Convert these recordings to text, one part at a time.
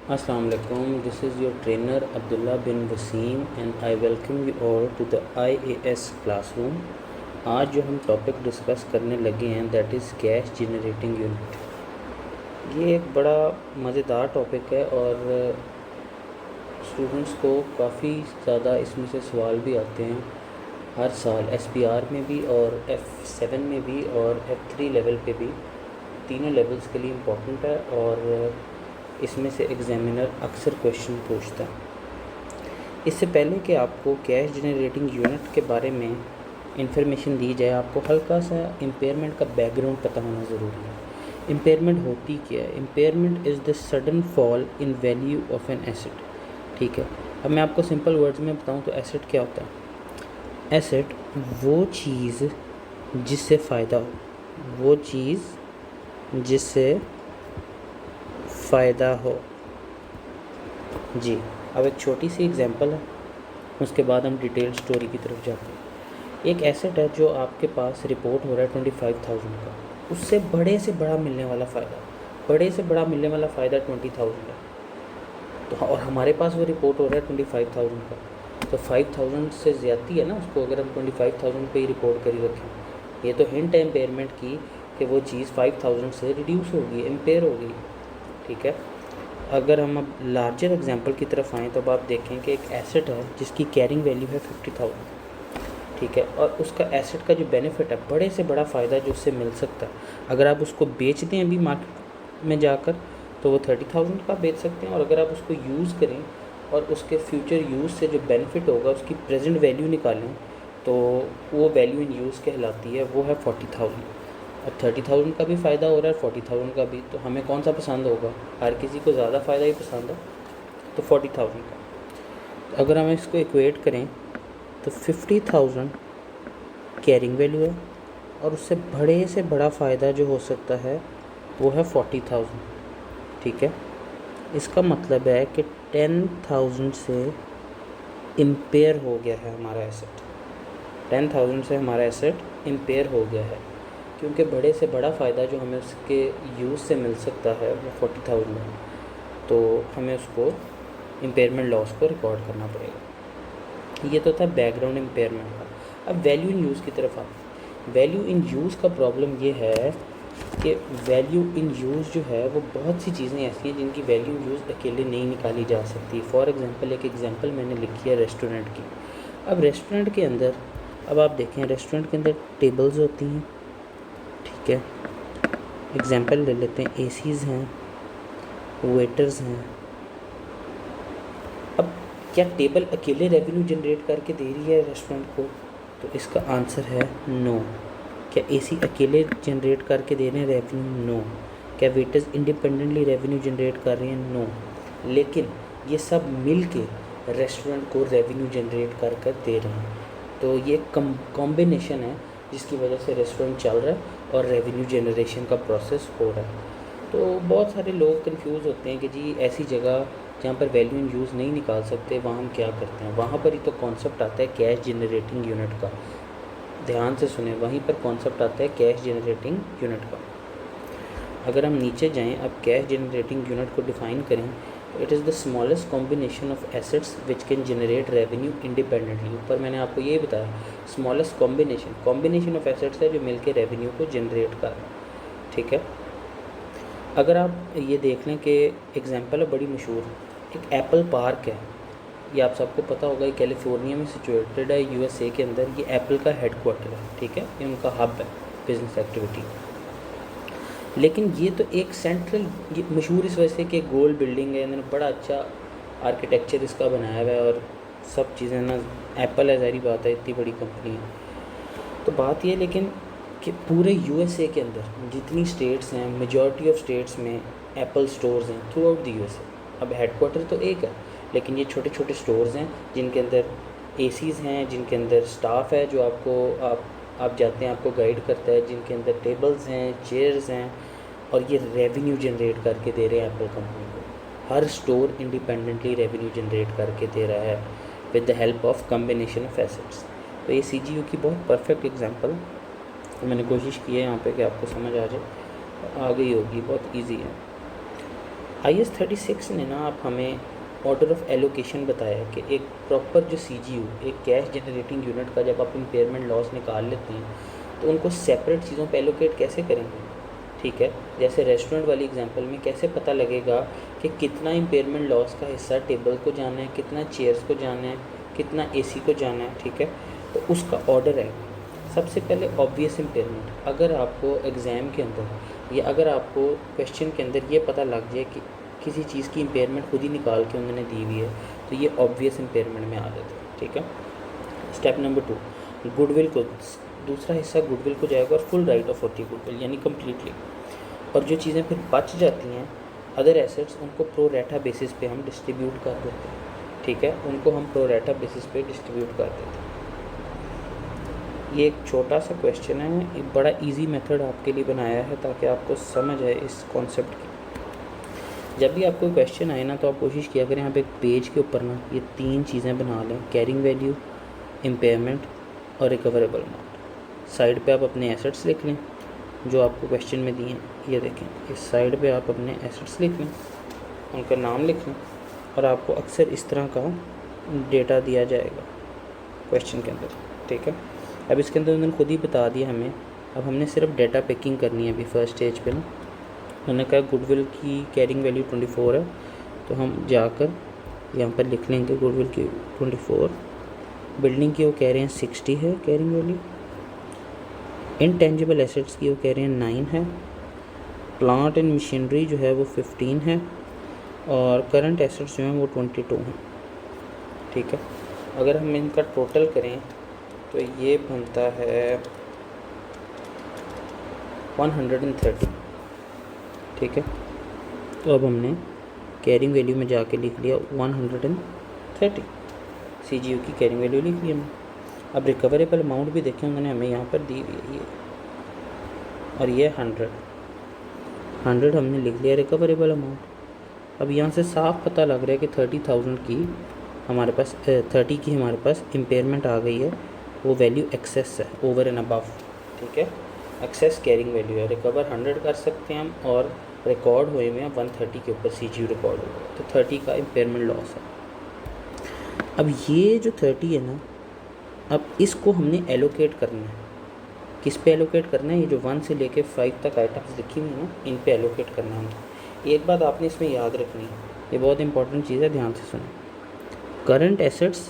Assalamu alaikum. This is your trainer Abdullah bin Wasim and I welcome you all to the IAS classroom. आज जो हम topic discuss करने लगे हैं that is cash generating unit. ये एक बड़ा मज़ेदार टॉपिक है और स्टूडेंट्स को काफ़ी ज़्यादा इसमें से सवाल भी आते हैं हर साल, SPR में भी और F7 में भी और F3 लेवल पे भी। तीनों लेवल्स के लिए इम्पोर्टेंट है और इसमें से एग्जामिनर अक्सर क्वेश्चन पूछता है। इससे पहले कि आपको कैश जनरेटिंग यूनिट के बारे में इंफॉर्मेशन दी जाए, आपको हल्का सा इम्पेयरमेंट का बैकग्राउंड पता होना ज़रूरी है। इम्पेयरमेंट होती क्या है? Impairment is the sudden fall in value of an asset. ठीक है, अब मैं आपको सिंपल वर्ड्स में बताऊँ तो एसेट क्या होता है? एसेट वो चीज़ जिससे फ़ायदा हो, वो चीज़ जिससे फ़ायदा हो। जी, अब एक छोटी सी एग्जांपल है, उसके बाद हम डिटेल स्टोरी की तरफ जाते हैं। एक एसेट है जो आपके पास रिपोर्ट हो रहा है 25,000 का, उससे बड़े से बड़ा मिलने वाला फ़ायदा 20,000 है। तो और हमारे पास वो रिपोर्ट हो रहा है 25,000 का, तो 5,000 से ज़्यादा है ना उसको, अगर हम 25,000 पे ही रिपोर्ट करी रखें। ये तो हिंट है इम्पेयरमेंट की कि वो चीज़ 5,000 से रिड्यूस होगी, इम्पेयर होगी। ठीक है, अगर हम अब लार्जर एग्जांपल की तरफ आएँ तो अब आप देखें कि एक एसेट है जिसकी कैरिंग वैल्यू है 50,000। ठीक है, और उसका एसेट का जो बेनिफिट है, बड़े से बड़ा फ़ायदा जो उससे मिल सकता है, अगर आप उसको बेच दें अभी मार्केट में जाकर तो वो 30,000 का बेच सकते हैं, और अगर आप उसको यूज़ करें और उसके फ्यूचर यूज़ से जो बेनिफिट होगा उसकी प्रेजेंट वैल्यू निकालें तो वो वैल्यू इन यूज़ कहलाती है, वो है 40,000। अब 30,000 का भी फ़ायदा हो रहा है, 40,000 का भी, तो हमें कौन सा पसंद होगा? हर किसी को ज़्यादा फ़ायदा ही पसंद है, तो 40,000 का। अगर हम इसको इक्वेट करें तो 50,000 कैरिंग वैल्यू है और उससे बड़े से बड़ा फ़ायदा जो हो सकता है वो है 40,000। ठीक है, इसका मतलब है कि 10,000 से इम्पेयर हो गया है हमारा एसेट। 10,000 से हमारा एसेट इम्पेयर हो गया है, क्योंकि बड़े से बड़ा फ़ायदा जो हमें उसके यूज़ से मिल सकता है वो 40,000 है, तो हमें उसको इम्पेयरमेंट लॉस को रिकॉर्ड करना पड़ेगा। ये तो था बैकग्राउंड इम्पेयरमेंट का। अब वैल्यू इन यूज़ की तरफ आते हैं। वैल्यू इन यूज़ का प्रॉब्लम ये है कि वैल्यू इन यूज़ जो है वो बहुत सी चीज़ें ऐसी हैं जिनकी वैल्यू इन यूज़ अकेले नहीं निकाली जा सकती। फॉर एग्ज़ाम्पल, एक एग्ज़ाम्पल मैंने लिखी है रेस्टोरेंट की। अब रेस्टोरेंट के अंदर, अब आप देखें रेस्टोरेंट के अंदर टेबल्स होती हैं। ठीक है, एग्ज़ाम्पल ले लेते हैं, एसीज़ हैं, वेटर्स हैं। अब क्या टेबल अकेले रेवेन्यू जनरेट करके दे रही है रेस्टोरेंट को? तो इसका आंसर है नो। क्या एसी अकेले जनरेट करके दे रहे हैं रेवेन्यू? नो। क्या वेटर्स इंडिपेंडेंटली रेवेन्यू जनरेट कर रहे हैं? नो। लेकिन ये सब मिल के रेस्टोरेंट को रेवेन्यू जनरेट कर कर दे रहे हैं, तो ये कॉम्बिनेशन है जिसकी वजह से रेस्टोरेंट चल रहा है और रेवेन्यू जनरेशन का प्रोसेस हो रहा है। तो बहुत सारे लोग कंफ्यूज होते हैं कि जी ऐसी जगह जहाँ पर वैल्यू इन यूज़ नहीं निकाल सकते वहाँ हम क्या करते हैं। वहाँ पर ही तो कॉन्सेप्ट आता है कैश जनरेटिंग यूनिट का। ध्यान से सुने, वहीं पर कॉन्सेप्ट आता है कैश जनरेटिंग यूनिट का। अगर हम नीचे जाएं, अब कैश जनरेटिंग यूनिट को डिफ़ाइन करें, it is the smallest combination of assets which can generate revenue independently. ऊपर मैंने आपको ये बताया, स्मॉलेस्ट कॉम्बिनेशन ऑफ एसेट्स है जो मिलकर रेवेन्यू को जनरेट कर रहे हैं। ठीक है, अगर आप ये देख लें कि एग्जांपल है बड़ी मशहूर, एक एप्पल पार्क है, ये आप सबको पता होगा, ये कैलिफोर्निया में सिचुएटेड है, USA के अंदर। ये एप्पल का हेडक्वार्टर है। ठीक है, ये उनका हब है बिजनेस एक्टिविटी। लेकिन ये तो एक सेंट्रल, ये मशहूर इस वजह से कि गोल बिल्डिंग है, इन्होंने बड़ा अच्छा आर्किटेक्चर इसका बनाया हुआ है और सब चीज़ें ना, एप्पल है, ज़ाहिर बात है, इतनी बड़ी कंपनी है। तो बात ये लेकिन कि पूरे USA के अंदर जितनी स्टेट्स हैं, मेजॉरिटी ऑफ स्टेट्स में एप्पल स्टोर्स हैं थ्रू आउट द USA। अब हेडक्वार्टर तो एक है, लेकिन ये छोटे छोटे स्टोर्स हैं जिनके अंदर एसीज़ हैं, जिनके अंदर स्टाफ है जो आपको आप जाते हैं आपको गाइड करता है, जिनके अंदर टेबल्स हैं, चेयर्स हैं, और ये रेवेन्यू जनरेट करके दे रहे हैं एप्पल कंपनी को। हर स्टोर इंडिपेंडेंटली रेवेन्यू जनरेट करके दे रहा है with the help of combination of assets. तो ये CGU की बहुत परफेक्ट एग्जांपल मैंने कोशिश की है यहाँ पे कि आपको समझ आ जाए, आ गई होगी, बहुत इजी है। IS 36 ने ना आप हमें ऑर्डर ऑफ एलोकेशन बताया कि एक प्रॉपर जो CGU, एक कैश जनरेटिंग यूनिट का जब आप इम्पेयरमेंट लॉस निकाल लेते हैं तो उनको सेपरेट चीज़ों पे एलोकेट कैसे करेंगे। ठीक है, जैसे रेस्टोरेंट वाली एग्जांपल में कैसे पता लगेगा कि कितना इम्पेयरमेंट लॉस का हिस्सा टेबल को जाना है, कितना चेयर्स को जाना है, कितना AC को जाना है। ठीक है, तो उसका ऑर्डर है। सबसे पहले ऑब्वियस इम्पेयरमेंट, अगर आपको एग्ज़ाम के अंदर या अगर आपको क्वेश्चन के अंदर ये पता लग जाए कि किसी चीज़ की इम्पेयरमेंट खुद ही निकाल के उन्होंने दी हुई है तो ये ऑब्वियस इम्पेयरमेंट में आ जाता है। ठीक है, स्टेप नंबर 2, गुडविल को, दूसरा हिस्सा गुडविल को जाएगा और फुल राइट ऑफ होती है गुडविल यानी कम्प्लीटली। और जो चीज़ें फिर बच जाती हैं अदर एसेट्स, उनको प्रो रेटा बेसिस पे हम डिस्ट्रीब्यूट कर देते हैं। ठीक है, उनको हम प्रो रेटा बेसिस पे डिस्ट्रीब्यूट कर देते हैं। ये एक छोटा सा क्वेश्चन है, एक बड़ा इजी मेथड आपके लिए बनाया है ताकि आपको समझ आए इस कॉन्सेप्ट की। जब भी आपको क्वेश्चन आए ना तो आप कोशिश किया करें आप एक पेज के ऊपर ना ये 3 चीज़ें बना लें, कैरिंग वैल्यू, इम्पेयरमेंट और रिकवरेबल अमाउंट। साइड पे आप अपने एसेट्स लिख लें जो आपको क्वेश्चन में दिए हैं, ये देखें इस साइड पे आप अपने एसेट्स लिख लें, उनका नाम लिख लें और आपको अक्सर इस तरह का डेटा दिया जाएगा क्वेश्चन के अंदर। ठीक है, अब इसके अंदर उन्होंने खुद ही बता दिया हमें, अब हमने सिर्फ डेटा पैकिंग करनी है अभी फर्स्ट स्टेज पे ना। उन्होंने कहा गुडविल की कैरिंग वैल्यू 24 है तो हम जाकर यहाँ पर लिख लेंगे गुडविल की 24, बिल्डिंग की वो कह रहे हैं 60 है कैरिंग वैल्यू, इनटेंजिबल एसेट्स की वो कह रहे हैं 9 है, प्लांट एंड मशीनरी जो है वो 15 है और करंट एसेट्स जो हैं वो 22 हैं। ठीक है, अगर हम इनका टोटल करें तो ये बनता है 130। ठीक है, तो अब हमने कैरिंग वैल्यू में जाके लिख लिया 130, CGU की कैरिंग वैल्यू लिख ली हमने। अब रिकवरेबल अमाउंट भी देखें उन्होंने हमें यहाँ पर दी हुई है ये, और ये 100 हमने लिख लिया रिकवरेबल अमाउंट। अब यहाँ से साफ पता लग रहा है कि 30,000 की हमारे पास 30 की हमारे पास इम्पेयरमेंट आ गई है, वो वैल्यू एक्सेस है, ओवर एंड अबव। ठीक है, एक्सेस कैरिंग वैल्यू है, रिकवर 100 कर सकते हैं हम और रिकॉर्ड हुए हुए हैं 130 के ऊपर CGU रिकॉर्ड हुआ, तो 30 का इम्पेयरमेंट लॉस है। अब ये जो 30 है ना, अब इसको हमने एलोकेट करना है। किस पे एलोकेट करना है, ये जो 1 से लेके 5 तक आइटम्स लिखी हुई हैं ना इन पे एलोकेट करना है। एक बात आपने इसमें याद रखनी है, ये बहुत इंपॉर्टेंट चीज़ है, ध्यान से सुनें। करंट एसेट्स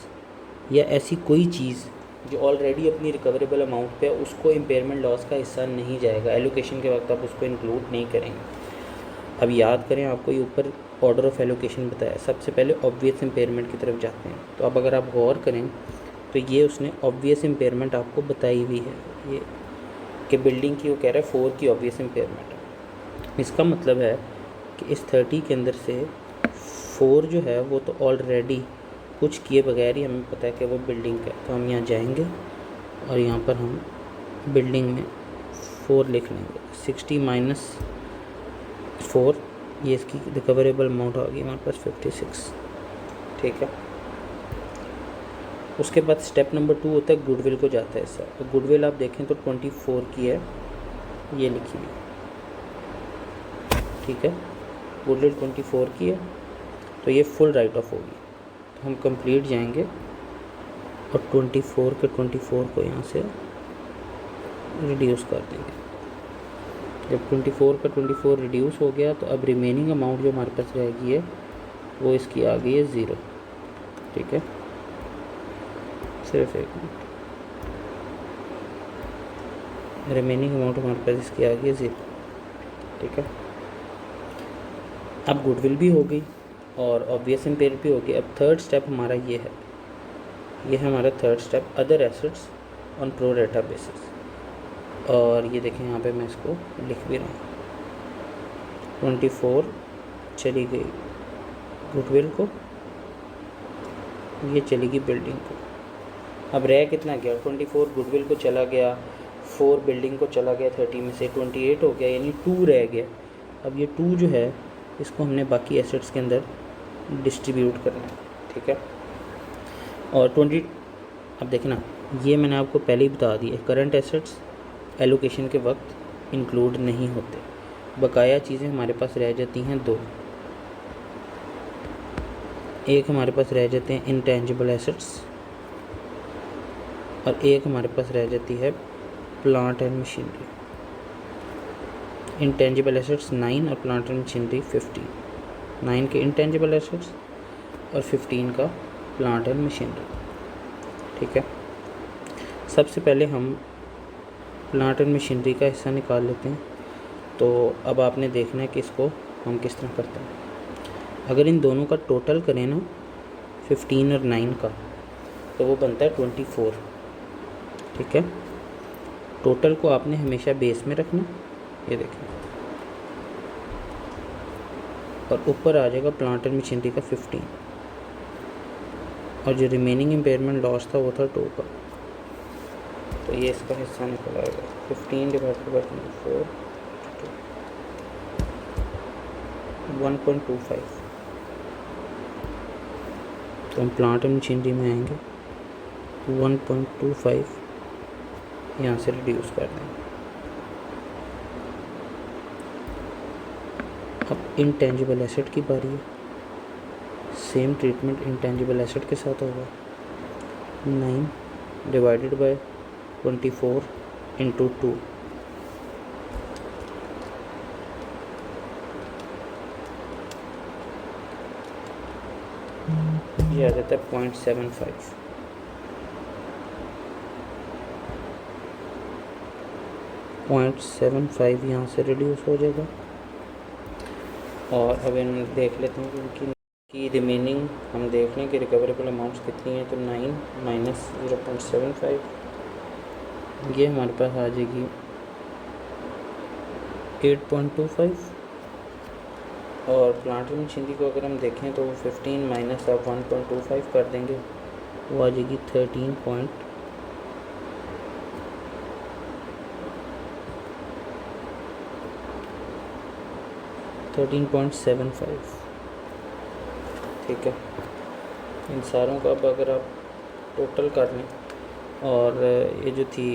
या ऐसी कोई चीज़ जो ऑलरेडी अपनी रिकवरेबल अमाउंट पे है उसको इम्पेयरमेंट लॉस का हिस्सा नहीं जाएगा, एलोकेशन के वक्त आप उसको इंक्लूड नहीं करेंगे। अब याद करें, आपको ये ऊपर ऑर्डर ऑफ एलोकेशन बताया, सबसे पहले ऑब्वियस इम्पेयरमेंट की तरफ जाते हैं। तो अब अगर आप गौर करें तो ये उसने ऑब्वियस इम्पेयरमेंट आपको बताई हुई है, ये कि बिल्डिंग की वो कह रहा है 4 की ऑब्वियस इम्पेयरमेंट है। इसका मतलब है कि इस 30 के अंदर से 4 जो है वो तो ऑलरेडी कुछ किए बगैर ही हमें पता है कि वो बिल्डिंग का है। तो हम यहाँ जाएंगे और यहाँ पर हम बिल्डिंग में 4 लिख लेंगे, 60 माइनस 4, ये इसकी रिकवरेबल अमाउंट आ गई हमारे पास 56। ठीक है, उसके बाद स्टेप नंबर 2 होता है गुडविल को जाता है हिस्सा। तो गुडविल आप देखें तो 24 की है, ये लिखी हुई। ठीक है, गुडविल 24 की है तो ये फुल राइट ऑफ होगी। तो हम कंप्लीट जाएंगे और 24 के 24 को यहाँ से रिड्यूस कर देंगे। जब 24 का 24 रिड्यूस हो गया तो अब रिमेनिंग अमाउंट जो हमारे पास रहेगी है वो इसकी आ गई है 0। ठीक है, सिर्फ एक मिनट, रिमेनिंग अमाउंट हमारे पास इसकी आ गई है 0। ठीक है, अब गुडविल भी हो गई और ऑब्वियस इम्पेयर भी हो गई। अब थर्ड स्टेप हमारा ये है, ये है हमारा third step, other assets on pro रेटा बेसिस। और ये देखें यहाँ पे मैं इसको लिख भी रहा हूँ, 24 चली गई गुडविल को, ये चली गई बिल्डिंग को। अब रह कितना गया, 24 गुडविल को चला गया, 4 बिल्डिंग को चला गया, 30 में से 28 हो गया, यानी 2 रह गया। अब ये 2 जो है इसको हमने बाकी एसेट्स के अंदर डिस्ट्रीब्यूट करना है। ठीक है, और 20, अब देखें ना, ये मैंने आपको पहले ही बता दिया, करंट एसेट्स एलोकेशन के वक्त इंक्लूड नहीं होते, बकाया चीज़ें हमारे पास रह जाती हैं 2। एक हमारे पास रह जाते हैं इंटेंजिबल एसेट्स और एक हमारे पास रह जाती है plant and machinery. Intangible assets 9 और प्लांट एंड मशीनरी 15। 9 के इंटेंजिबल एसेट्स और 15 का प्लांट एंड मशीनरी। ठीक है, सबसे पहले हम प्लांट एंड मशीनरी का हिस्सा निकाल लेते हैं। तो अब आपने देखना है कि इसको हम किस तरह करते हैं। अगर इन दोनों का टोटल करें ना 15 और 9 का, तो वो बनता है 24। ठीक है, टोटल को आपने हमेशा बेस में रखना, ये देखें, और ऊपर आ जाएगा प्लांट एंड मशीनरी का 15 और जो रिमेनिंग इम्पेयरमेंट लॉस था वो था 2 का। तो ये इसका हिस्सा निकल आएगा 15 डिवाइडेड बाई 24 1.25। तो हम प्लांट एंड मशीनरी में आएंगे 1.25 यहाँ से रिड्यूस कर देंगे। अब इंटेंजिबल एसेट की बारी है। सेम ट्रीटमेंट इंटेंजिबल एसेट के साथ होगा। 9 डिवाइडेड बाय 24 इंटू 2, ये आ जाता है 0.75। 0.75 यहाँ से रिड्यूस हो जाएगा। और अब इन देख लेते हैं कि इनकी रिमेनिंग हम देख लें कि रिकवरेबल अमाउंट्स कितनी है। तो 9 माइनस 0.75, ये हमारे पास आ जाएगी 8.25। और प्लांट एंड मशीनरी को अगर हम देखें तो 15 माइनस आप 1.25 कर देंगे, वो आ जाएगी 13.75। ठीक है, इन सारों का अब अगर आप टोटल कर लें, और ये जो थी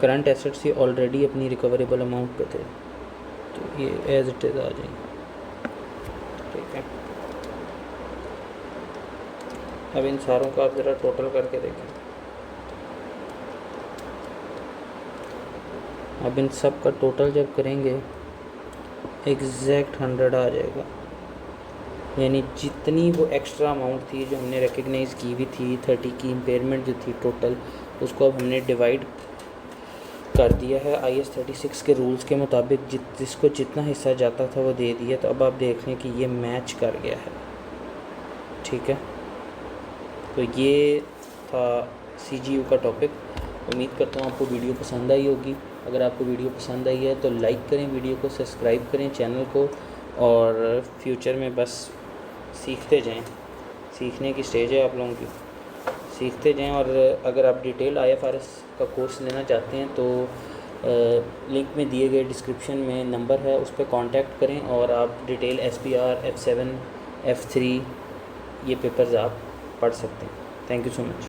करंट एसेट्स, ये ऑलरेडी अपनी रिकवरेबल अमाउंट पे थे, तो ये एज इट इज़ आ जाएंगे। ठीक है, अब इन सारों का आप ज़रा टोटल करके देखें। अब इन सब का टोटल जब करेंगे एग्जैक्ट 100 आ जाएगा। यानी जितनी वो एक्स्ट्रा अमाउंट थी जो हमने रिकग्नाइज़ की हुई थी 30 की इम्पेयरमेंट जो थी टोटल, उसको अब हमने डिवाइड कर दिया है IS 36 के रूल्स के मुताबिक। जिसको जितना हिस्सा जाता था वो दे दिया। तो अब आप देख लें कि ये मैच कर गया है। ठीक है, तो ये था CGU का टॉपिक। उम्मीद करता हूँ आपको वीडियो पसंद आई होगी। अगर आपको वीडियो पसंद आई है तो लाइक करें वीडियो को, सब्सक्राइब करें चैनल को, और फ्यूचर में बस सीखते जाएं। सीखने की स्टेज है आप लोगों की, सीखते जाएं। और अगर आप डिटेल IFRS का कोर्स लेना चाहते हैं तो लिंक में दिए गए डिस्क्रिप्शन में नंबर है, उस पर कांटेक्ट करें और आप डिटेल SPR, F7, F3 ये पेपर्स आप पढ़ सकते हैं। Thank you so much.